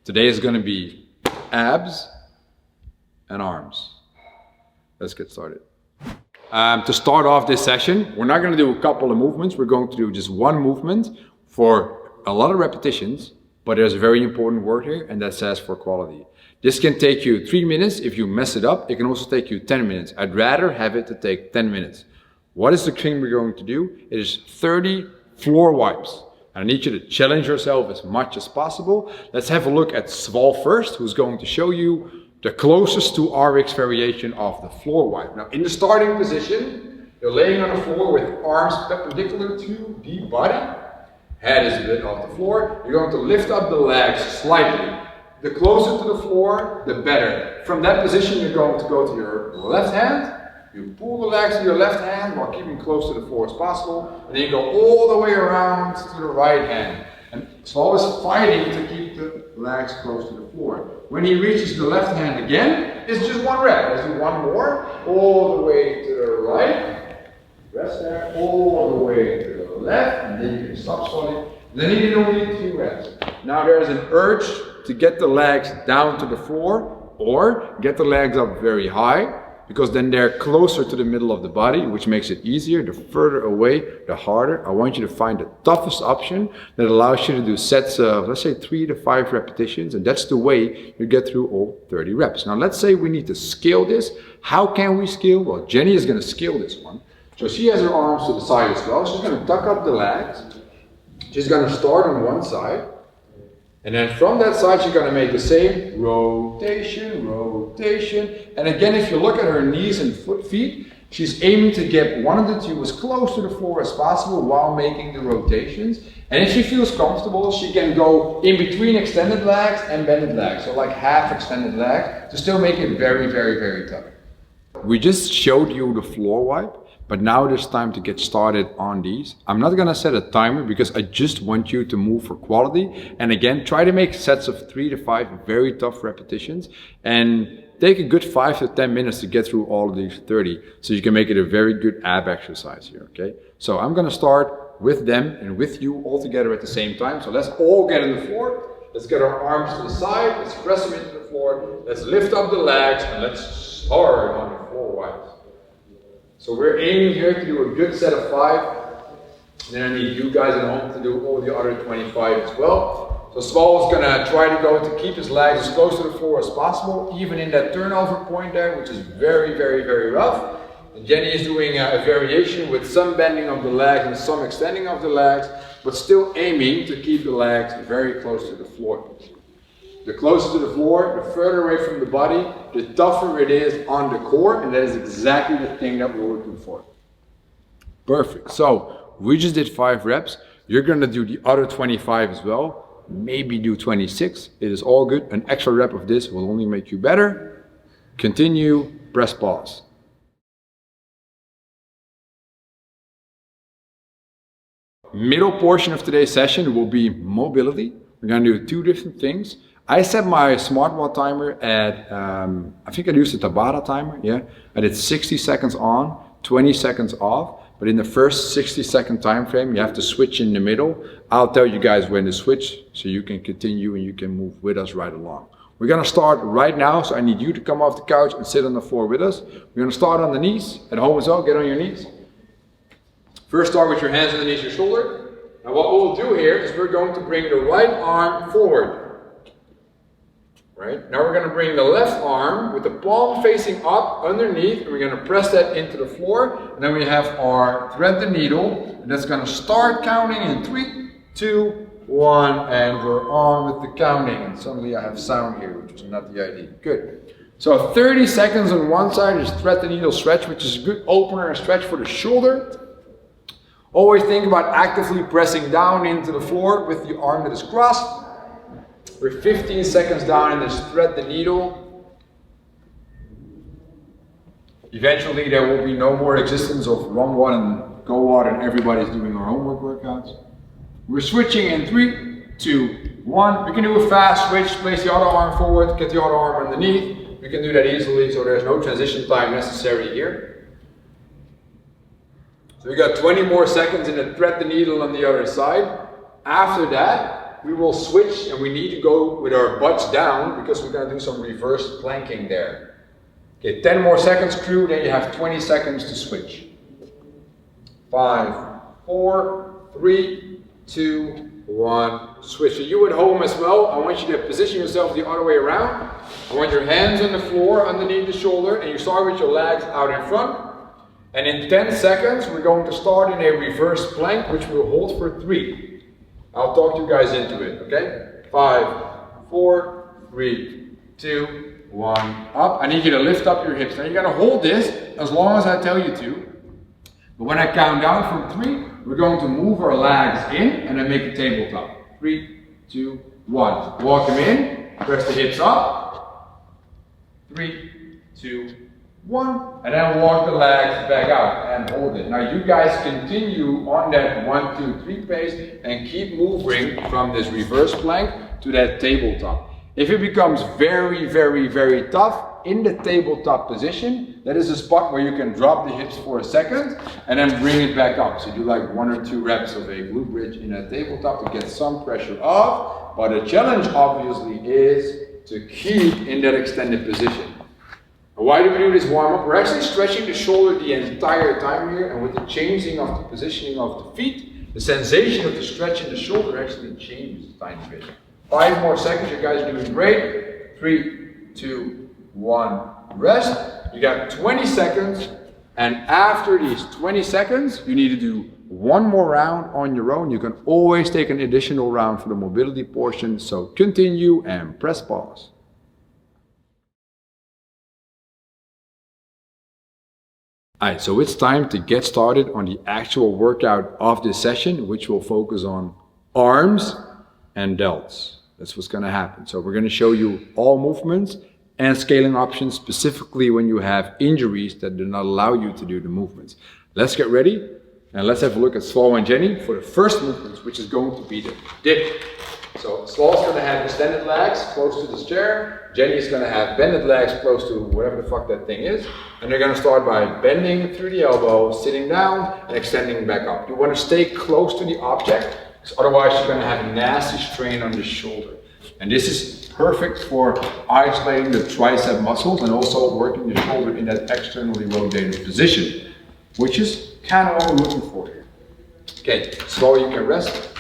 Today is going to be abs and arms. Let's get started. To start off this session, we're not going to do a couple of movements. We're going to do just one movement for a lot of repetitions, but there's a very important word here, and that says for quality. This can take you 3 minutes. If you mess it up, it can also take you 10 minutes. I'd rather have it to take 10 minutes. What is the thing we're going to do? It is 30 floor wipes. I need you to challenge yourself as much as possible. Let's have a look at Sval first, who's going to show you the closest to RX variation of the floor wipe. Now, in the starting position, you're laying on the floor with arms perpendicular to the body. Head is a bit off the floor. You're going to lift up the legs slightly. The closer to the floor, the better. From that position, you're going to go to your left hand. You pull the legs to your left hand while keeping close to the floor as possible. And then you go all the way around to the right hand. And Sval is fighting to keep the legs close to the floor. When he reaches the left hand again, it's just one rep. Let's do one more. All the way to the right. Rest there. All the way to the left. And then you can stop slowly. Then you need only 2 reps. Now there's an urge to get the legs down to the floor or get the legs up very high, because then they're closer to the middle of the body, which makes it easier. The further away, the harder. I want you to find the toughest option that allows you to do sets of, let's say, 3 to 5 repetitions, and that's the way you get through all 30 reps. Now let's say we need to scale this. How can we scale? Well, Jenny is going to scale this one. So she has her arms to the side as well. She's going to tuck up the legs. She's going to start on one side. And then from that side, she's going to make the same rotation, rotation. And again, if you look at her knees and feet, she's aiming to get one of the two as close to the floor as possible while making the rotations. And if she feels comfortable, she can go in between extended legs and bended legs. So like half extended leg to still make it very, very, very tough. We just showed you the floor wipe. But now it is time to get started on these. I'm not gonna set a timer because I just want you to move for quality. And again, try to make sets of 3 to 5 very tough repetitions and take a good 5 to 10 minutes to get through all of these 30 so you can make it a very good ab exercise here, okay? So I'm gonna start with them and with you all together at the same time. So let's all get on the floor. Let's get our arms to the side. Let's press them into the floor. Let's lift up the legs and let's start on the floor wipes. So we're aiming here to do a good set of 5. Then I need you guys at home to do all the other 25 as well. So Sval is going to try to go to keep his legs as close to the floor as possible, even in that turnover point there, which is very, very, very rough. And Jenny is doing a variation with some bending of the legs and some extending of the legs, but still aiming to keep the legs very close to the floor. The closer to the floor, the further away from the body, the tougher it is on the core, and that is exactly the thing that we're looking for. Perfect. So we just did 5 reps. You're going to do the other 25 as well. Maybe do 26. It is all good. An extra rep of this will only make you better. Continue. Press pause. Middle portion of today's session will be mobility. We're going to do 2 different things. I set my smartwatch timer at, I think I used a Tabata timer, yeah. I did 60 seconds on, 20 seconds off, but in the first 60-second time frame, you have to switch in the middle. I'll tell you guys when to switch so you can continue and you can move with us right along. We're gonna start right now, so I need you to come off the couch and sit on the floor with us. We're gonna start on the knees. At home as well, get on your knees. First start with your hands underneath your shoulder. Now what we'll do here is we're going to bring the right arm forward. Right? Now we're going to bring the left arm with the palm facing up underneath, and we're going to press that into the floor. And then we have our thread the needle, and that's going to start counting in 3, 2, 1, and we're on with the counting. And suddenly I have sound here, which is not the idea. Good. So 30 seconds on one side is thread the needle stretch, which is a good opener and stretch for the shoulder. Always think about actively pressing down into the floor with the arm that is crossed. We're 15 seconds down and then thread the needle. Eventually there will be no more existence of run one and go one and everybody's doing our homework workouts. We're switching in 3, 2, 1. We can do a fast switch, place the other arm forward, get the other arm underneath. We can do that easily, so there's no transition time necessary here. So we got 20 more seconds and then thread the needle on the other side. After that, we will switch and we need to go with our butts down because we're going to do some reverse planking there. Okay, 10 more seconds crew, then you have 20 seconds to switch. 5, 4, 3, 2, 1, switch. So you at home as well, I want you to position yourself the other way around. I want your hands on the floor underneath the shoulder and you start with your legs out in front. And in 10 seconds, we're going to start in a reverse plank, which we'll hold for 3. I'll talk you guys into it, okay? 5, 4, 3, 2, 1, up. I need you to lift up your hips. Now you're gonna hold this as long as I tell you to. But when I count down from 3, we're going to move our legs in and then make a tabletop. 3, 2, 1. Walk them in, press the hips up. 3, 2, 1. And then walk the legs back out and hold it. Now you guys continue on that 1, 2, 3 pace and keep moving from this reverse plank to that tabletop. If it becomes very, very, very tough in the tabletop position, that is a spot where you can drop the hips for a second and then bring it back up. So do like 1 or 2 reps of a glute bridge in a tabletop to get some pressure off. But the challenge obviously is to keep in that extended position. Why do we do this warm-up? We're actually stretching the shoulder the entire time here, and with the changing of the positioning of the feet, the sensation of the stretch in the shoulder actually changes a tiny bit. 5 more seconds, you guys are doing great. 3, 2, 1, rest. You got 20 seconds, and after these 20 seconds, you need to do 1 more round on your own. You can always take an additional round for the mobility portion, so continue and press pause. Alright, so it's time to get started on the actual workout of this session, which will focus on arms and delts. That's what's going to happen. So we're going to show you all movements and scaling options, specifically when you have injuries that do not allow you to do the movements. Let's get ready and let's have a look at Slow and Jenny for the first movements, which is going to be the dip. So Slow's going to have extended legs close to this chair. Jenny's going to have bended legs close to whatever the fuck that thing is. And they're going to start by bending through the elbow, sitting down, and extending back up. You want to stay close to the object, because otherwise you're going to have a nasty strain on the shoulder. And this is perfect for isolating the tricep muscles and also working the shoulder in that externally rotated position, which is kind of what we're looking for here. Okay, Slow, you can rest.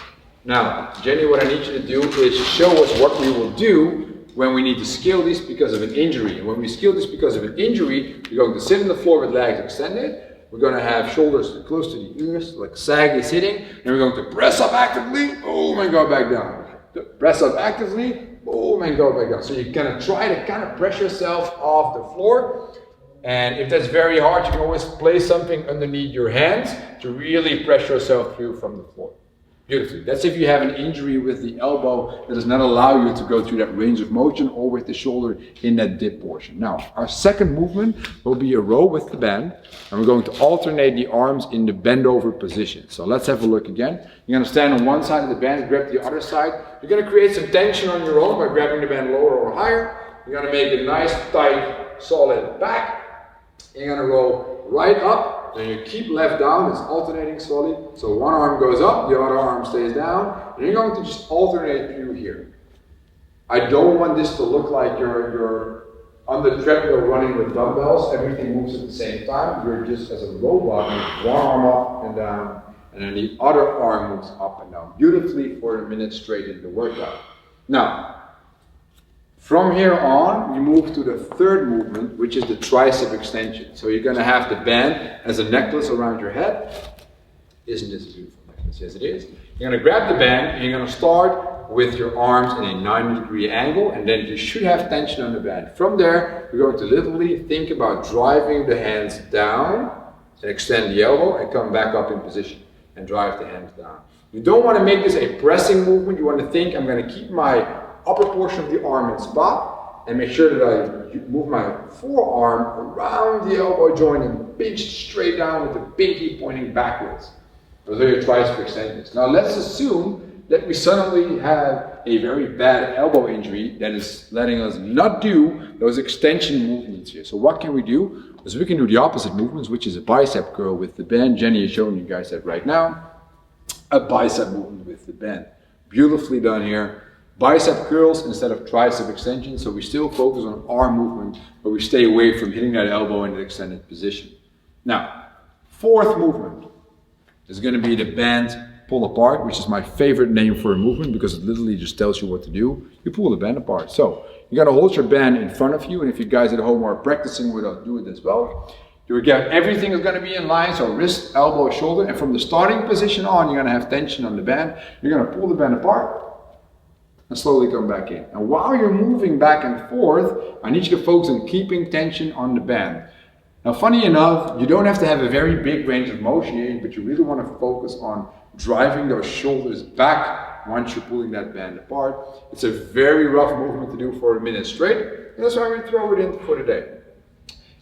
Now, Jenny, what I need you to do is show us what we will do when we need to scale this because of an injury. And when we scale this because of an injury, we're going to sit on the floor with legs extended. We're going to have shoulders close to the ears, like saggy sitting. And we're going to press up actively, boom, and go back down. Press up actively, boom, and go back down. So you're going to try to kind of press yourself off the floor. And if that's very hard, you can always place something underneath your hands to really press yourself through from the floor. Beautifully. That's if you have an injury with the elbow that does not allow you to go through that range of motion or with the shoulder in that dip portion. Now, our second movement will be a row with the band, and we're going to alternate the arms in the bend over position. So let's have a look again. You're going to stand on one side of the band, grab the other side. You're going to create some tension on your own by grabbing the band lower or higher. You're going to make a nice, tight, solid back. You're going to roll right up. Then you keep left down, it's alternating slowly. So one arm goes up, the other arm stays down. And you're going to just alternate through here. I don't want this to look like you're on the treadmill running with dumbbells. Everything moves at the same time. You're just as a robot, one arm up and down, and then the other arm moves up and down beautifully for a minute straight in the workout. Now, from here on, we move to the third movement, which is the tricep extension. So you're going to have the band as a necklace around your head. Isn't this a beautiful necklace? Yes, it is. You're going to grab the band and you're going to start with your arms in a 90-degree angle, and then you should have tension on the band. From there, you're going to literally think about driving the hands down and extend the elbow and come back up in position and drive the hands down. You don't want to make this a pressing movement. You want to think, I'm going to keep my upper portion of the arm in spot and make sure that I move my forearm around the elbow joint and pinch straight down with the pinky pointing backwards. Those are your tricep extensions. Now let's assume that we suddenly have a very bad elbow injury that is letting us not do those extension movements here. So what can we do? Is we can do the opposite movements, which is a bicep curl with the band. Jenny is showing you guys that right now. A bicep movement with the band. Beautifully done here. Bicep curls instead of tricep extension, so we still focus on arm movement, but we stay away from hitting that elbow in the extended position. Now, fourth movement is going to be the band pull apart, which is my favorite name for a movement because it literally just tells you what to do. You pull the band apart. So you got to hold your band in front of you, and if you guys at home are practicing with us, do it as well. You get everything is going to be in line, so wrist, elbow, shoulder, and from the starting position on, you're going to have tension on the band. You're going to pull the band apart and slowly come back in. And while you're moving back and forth, I need you to focus on keeping tension on the band. Now, funny enough, you don't have to have a very big range of motion here, but you really want to focus on driving those shoulders back once you're pulling that band apart. It's a very rough movement to do for a minute straight, and that's why we throw it in for the day.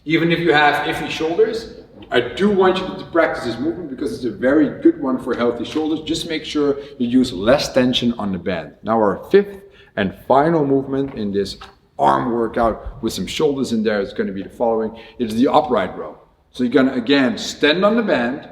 Even if you have iffy shoulders, I do want you to practice this movement because it's a very good one for healthy shoulders. Just make sure you use less tension on the band. Now our fifth and final movement in this arm workout with some shoulders in there is going to be the following. It's the upright row. So you're going to again stand on the band,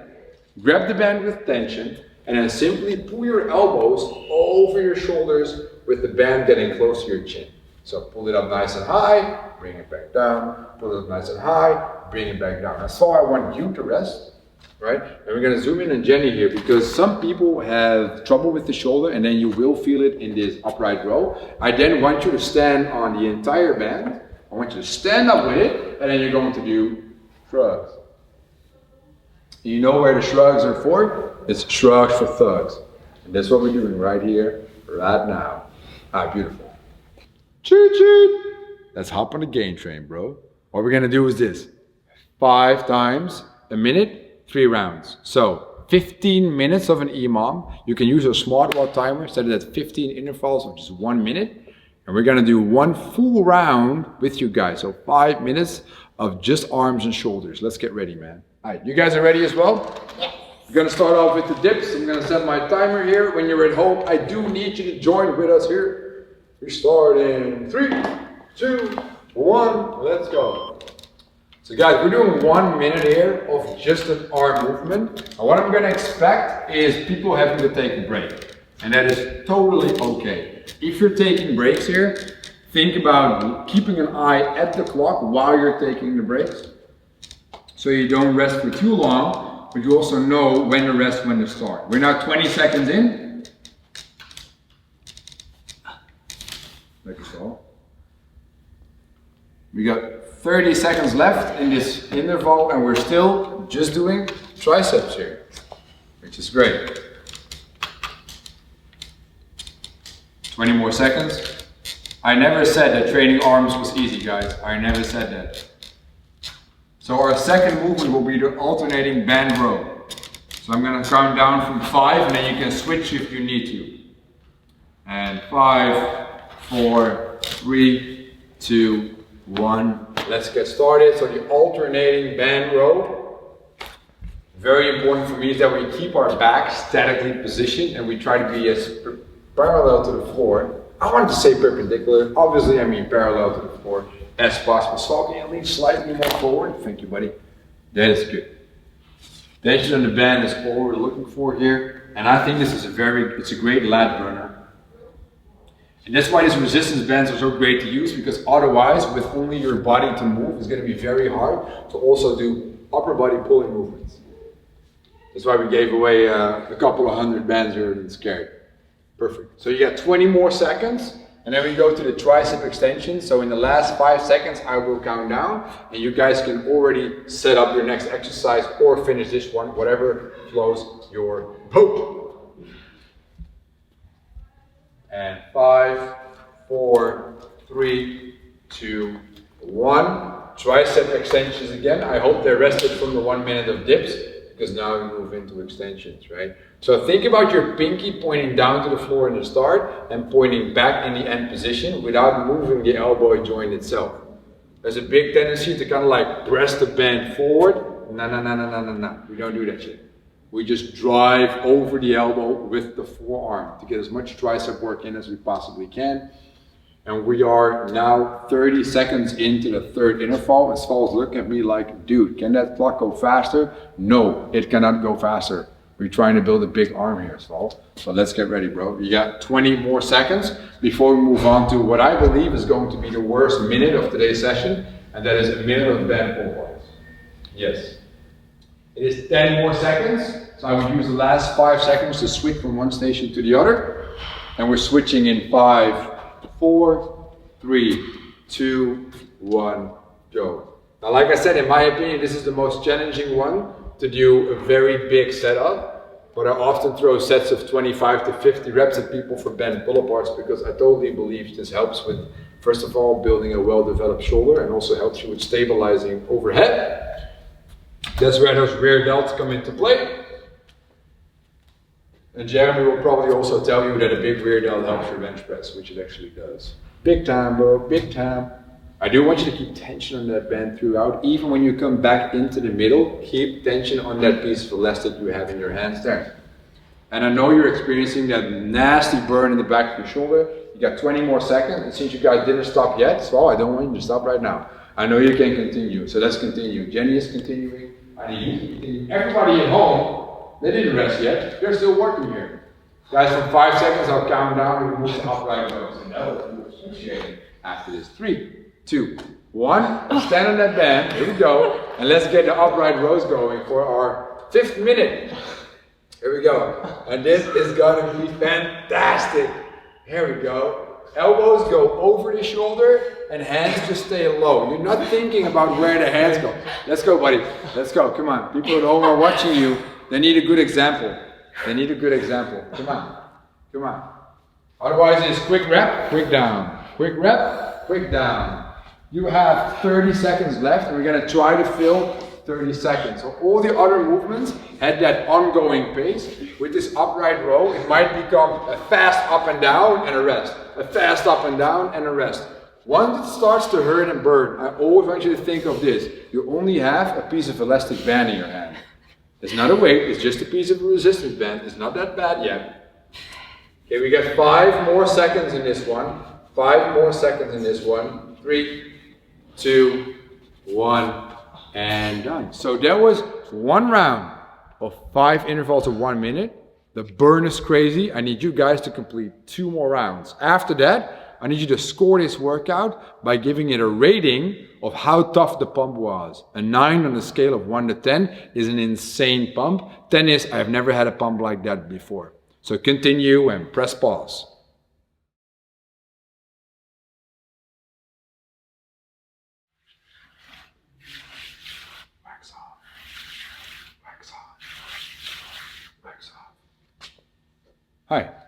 grab the band with tension, and then simply pull your elbows over your shoulders with the band getting close to your chin. So pull it up nice and high, bring it back down, pull it up nice and high, bring it back down. That's how I want you to rest, right? And we're going to zoom in on Jenny here because some people have trouble with the shoulder and then you will feel it in this upright row. I then want you to stand on the entire band. I want you to stand up with it and then you're going to do shrugs. You know where the shrugs are for? It's shrugs for thugs. And that's what we're doing right here, right now. Ah, beautiful. Choo choo! Let's hop on the gain train, bro. What we're gonna do is this. 5 times a minute, 3 rounds. So 15 minutes of an EMOM. You can use a smartwatch timer, set it at 15 intervals of just 1 minute. And we're gonna do 1 full round with you guys. So 5 minutes of just arms and shoulders. Let's get ready, man. All right, you guys are ready as well? Yes. We're gonna start off with the dips. I'm gonna set my timer here. When you're at home, I do need you to join with us here. We start in 3, 2, 1, let's go. So guys, we're doing 1 minute here of just an arm movement. And what I'm gonna expect is people having to take a break. And that is totally okay. If you're taking breaks here, think about keeping an eye at the clock while you're taking the breaks. So you don't rest for too long, but you also know when to rest, when to start. We're now 20 seconds in. Like you saw. We got 30 seconds left in this interval and we're still just doing triceps here, which is great. 20 more seconds. I never said that training arms was easy, guys. I never said that. So our second movement will be the alternating band row. So I'm going to count down from 5 and then you can switch if you need to. And 5, 4, 3, 2, 1. Let's get started. So the alternating band row. Very important for me is that we keep our back statically positioned and we try to be as parallel to the floor. I wanted to say perpendicular. Obviously, I mean parallel to the floor as possible. So can you lean slightly more forward? Thank you, buddy. That is good. Tension on the band is all we're looking for here. And I think this is it's a great lat burner. And that's why these resistance bands are so great to use, because otherwise, with only your body to move, it's going to be very hard to also do upper body pulling movements. That's why we gave away a couple of 100 bands here at UnScared. Perfect. So you got 20 more seconds, and then we go to the tricep extension. So in the last 5 seconds, I will count down, and you guys can already set up your next exercise or finish this one, whatever flows your boat. And 5, 4, 3, 2, 1. Tricep extensions again. I hope they rested from the 1 minute of dips, because now we move into extensions, right? So think about your pinky pointing down to the floor in the start and pointing back in the end position without moving the elbow joint itself. There's a big tendency to kind of like press the band forward. No. We don't do that shit. We just drive over the elbow with the forearm to get as much tricep work in as we possibly can. And we are now 30 seconds into the third interval, and Saul's looking at me like, dude, can that clock go faster? No, it cannot go faster. We're trying to build a big arm here, Sval. So let's get ready, bro. You got 20 more seconds before we move on to what I believe is going to be the worst minute of today's session, and that is a minute of bent pull bars. Yes. It is 10 more seconds, so I would use the last 5 seconds to switch from one station to the other. And we're switching in 5, 4, 3, 2, 1, go. Now, like I said, in my opinion, this is the most challenging one to do a very big setup, but I often throw sets of 25 to 50 reps at people for bent pull aparts because I totally believe this helps with, first of all, building a well-developed shoulder and also helps you with stabilizing overhead. That's where those rear delts come into play. And Jeremy will probably also tell you that a big rear delt helps your bench press, which it actually does. Big time, bro, big time. I do want you to keep tension on that band throughout. Even when you come back into the middle, keep tension on that piece of elastic you have in your hands there. And I know you're experiencing that nasty burn in the back of your shoulder. You got 20 more seconds, and since you guys didn't stop yet, so I don't want you to stop right now. I know you can continue, so let's continue. Jenny is continuing. I need you to continue. Everybody at home, they didn't rest yet. They're still working here. Guys, from 5 seconds, I'll count down and move to upright rows. And that will be appreciated after this. 3, 2, 1. Stand on that band. Here we go. And let's get the upright rows going for our 5th minute. Here we go. And this is going to be fantastic. Here we go. Elbows go over the shoulder and hands just stay low. You're not thinking about where the hands go. Let's go, buddy. Let's go. Come on. People at home are watching you. They need a good example. They need a good example. Come on. Come on. Otherwise, it's quick rep, quick down. Quick rep, quick down. You have 30 seconds left, and we're going to try to fill 30 seconds. So all the other movements had that ongoing pace. With this upright row, it might become a fast up and down and a rest. A fast up and down and a rest. Once it starts to hurt and burn, I always want you to think of this. You only have a piece of elastic band in your hand. It's not a weight, it's just a piece of a resistance band. It's not that bad yet. Okay, we got 5 more seconds in this one. 5 more seconds in this one. 3, 2, 1, and done. So that was 1 round of 5 intervals of 1 minute. The burn is crazy. I need you guys to complete 2 more rounds. After that, I need you to score this workout by giving it a rating of how tough the pump was. A 9 on a scale of 1 to 10 is an insane pump. 10 is, I've never had a pump like that before. So continue and press pause. Wax off. Wax off. Wax off. Hi.